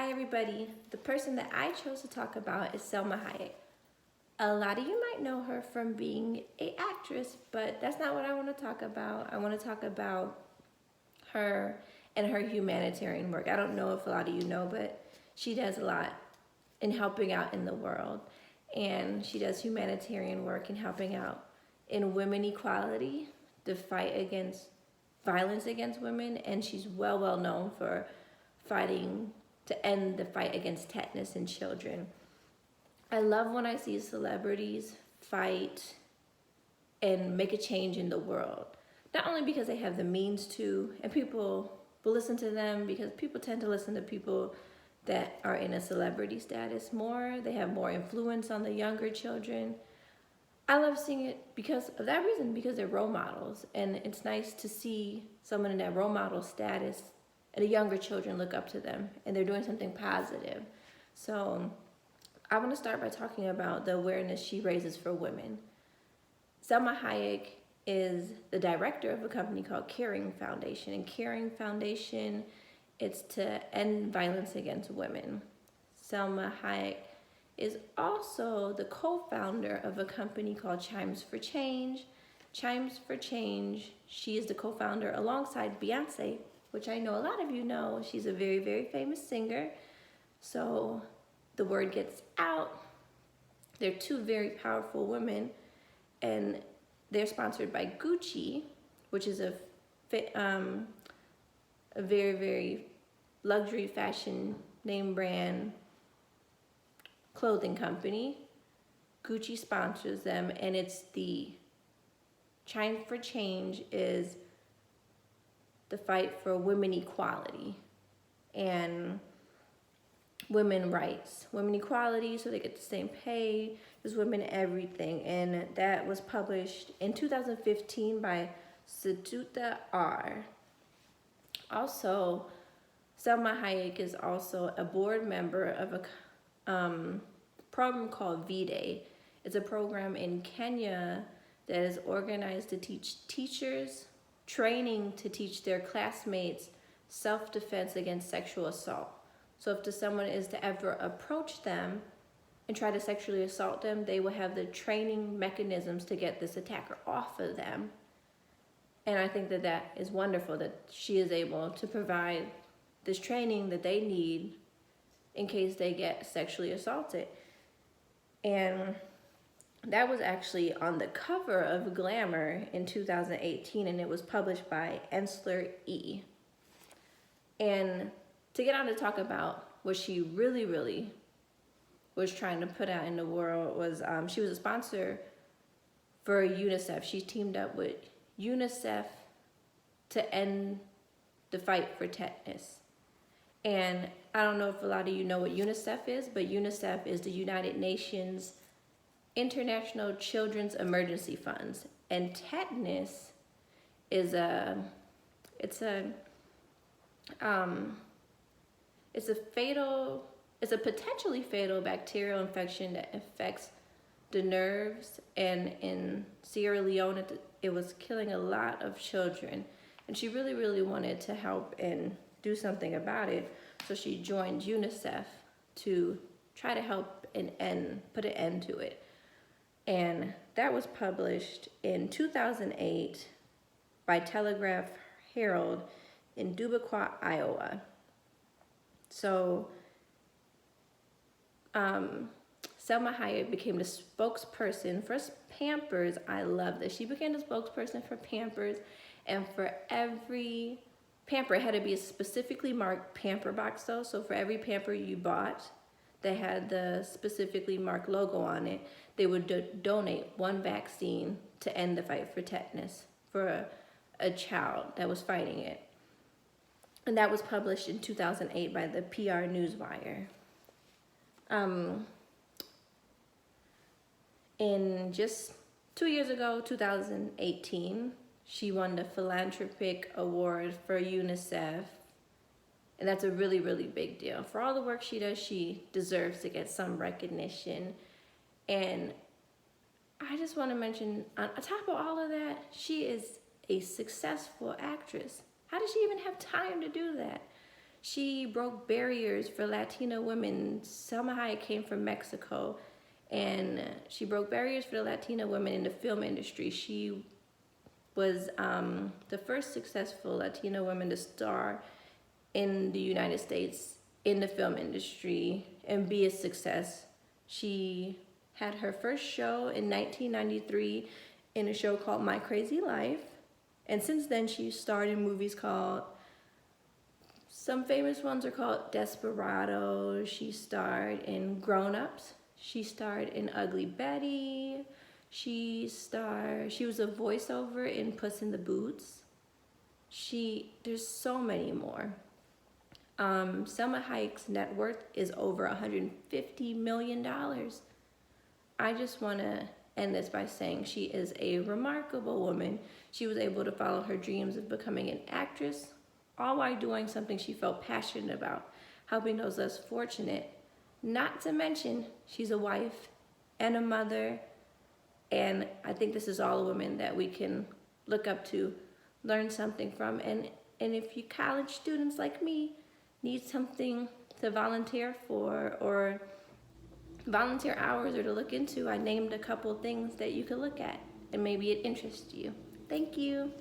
Hi everybody. The person that I chose to talk about is Selma Hayek. A lot of you might know her from being an actress, but that's not what I want to talk about. I want to talk about her and her humanitarian work. I don't know if a lot of you know, but she does a lot in helping out in the world. And she does humanitarian work in helping out in women equality, the fight against violence against women, and she's well known for fighting to end the fight against tetanus in children. I love when I see celebrities fight and make a change in the world. Not only because they have the means to, and people will listen to them because people tend to listen to people that are in a celebrity status more. They have more influence on the younger children. I love seeing it because of that reason, because they're role models. And it's nice to see someone in that role model status and the younger children look up to them and they're doing something positive. So I want to start by talking about the awareness she raises for women. Selma Hayek is the director of a company called Caring Foundation. And Caring Foundation, it's to end violence against women. Selma Hayek is also the co-founder of a company called Chimes for Change. Chimes for Change, she is the co-founder alongside Beyonce, which I know a lot of you know. She's a very famous singer. So the word gets out. They're two very powerful women, and they're sponsored by Gucci, which is a very luxury fashion name brand clothing company. Gucci sponsors them, and it's the Chime for Change is the fight for women equality and women rights, women equality, so they get the same pay as women, everything. And that was published in 2015 by Sujata R. Also, Selma Hayek is also a board member of a program called V-Day. It's a program in Kenya that is organized to teach teachers training to teach their classmates self-defense against sexual assault. So if someone is to ever approach them and try to sexually assault them, they will have the training mechanisms to get this attacker off of them. And I think that that is wonderful that she is able to provide this training that they need in case they get sexually assaulted. And that was actually on the cover of Glamour in 2018, and it was published by Ensler E. And to get on to talk about what she really was trying to put out in the world was she was a sponsor for UNICEF. She teamed up with UNICEF to end the fight for tetanus. And I don't know if a lot of you know what UNICEF is, but UNICEF is the United Nations International Children's Emergency Funds. And tetanus is a potentially fatal bacterial infection that affects the nerves, and in Sierra Leone it was killing a lot of children, and she really wanted to help and do something about it. So she joined UNICEF to try to help and put an end to it. And that was published in 2008 by Telegraph Herald in Dubuquois, Iowa. So Selma Hayek became the spokesperson for Pampers. I love this. She became the spokesperson for Pampers, and for every Pamper, it had to be a specifically marked Pamper box though. So for every Pamper you bought that had the specifically marked logo on it, they would donate one vaccine to end the fight for tetanus for a child that was fighting it. And that was published in 2008 by the PR Newswire. In just 2 years ago, 2018, she won the Philanthropic Award for UNICEF. And that's a really big deal. For all the work she does, she deserves to get some recognition. And I just want to mention, on top of all of that, she is a successful actress. How does she even have time to do that? She broke barriers for Latina women. Selma Hayek came from Mexico, and she broke barriers for the Latina women in the film industry. She was the first successful Latina woman to star in the United States in the film industry and be a success. She had her first show in 1993 in a show called My Crazy Life. And since then, she starred in movies called, some famous ones are called Desperado. She starred in Grown Ups. She starred in Ugly Betty. She was a voiceover in Puss in the Boots. There's so many more. Selma Hayek's net worth is over $150 million. I just want to end this by saying she is a remarkable woman. She was able to follow her dreams of becoming an actress, all while doing something she felt passionate about, helping those less fortunate. Not to mention, she's a wife and a mother, and I think this is all a woman that we can look up to, learn something from. And if you college students like me need something to volunteer for, or volunteer hours, or to look into, I named a couple things that you could look at and maybe it interests you. Thank you.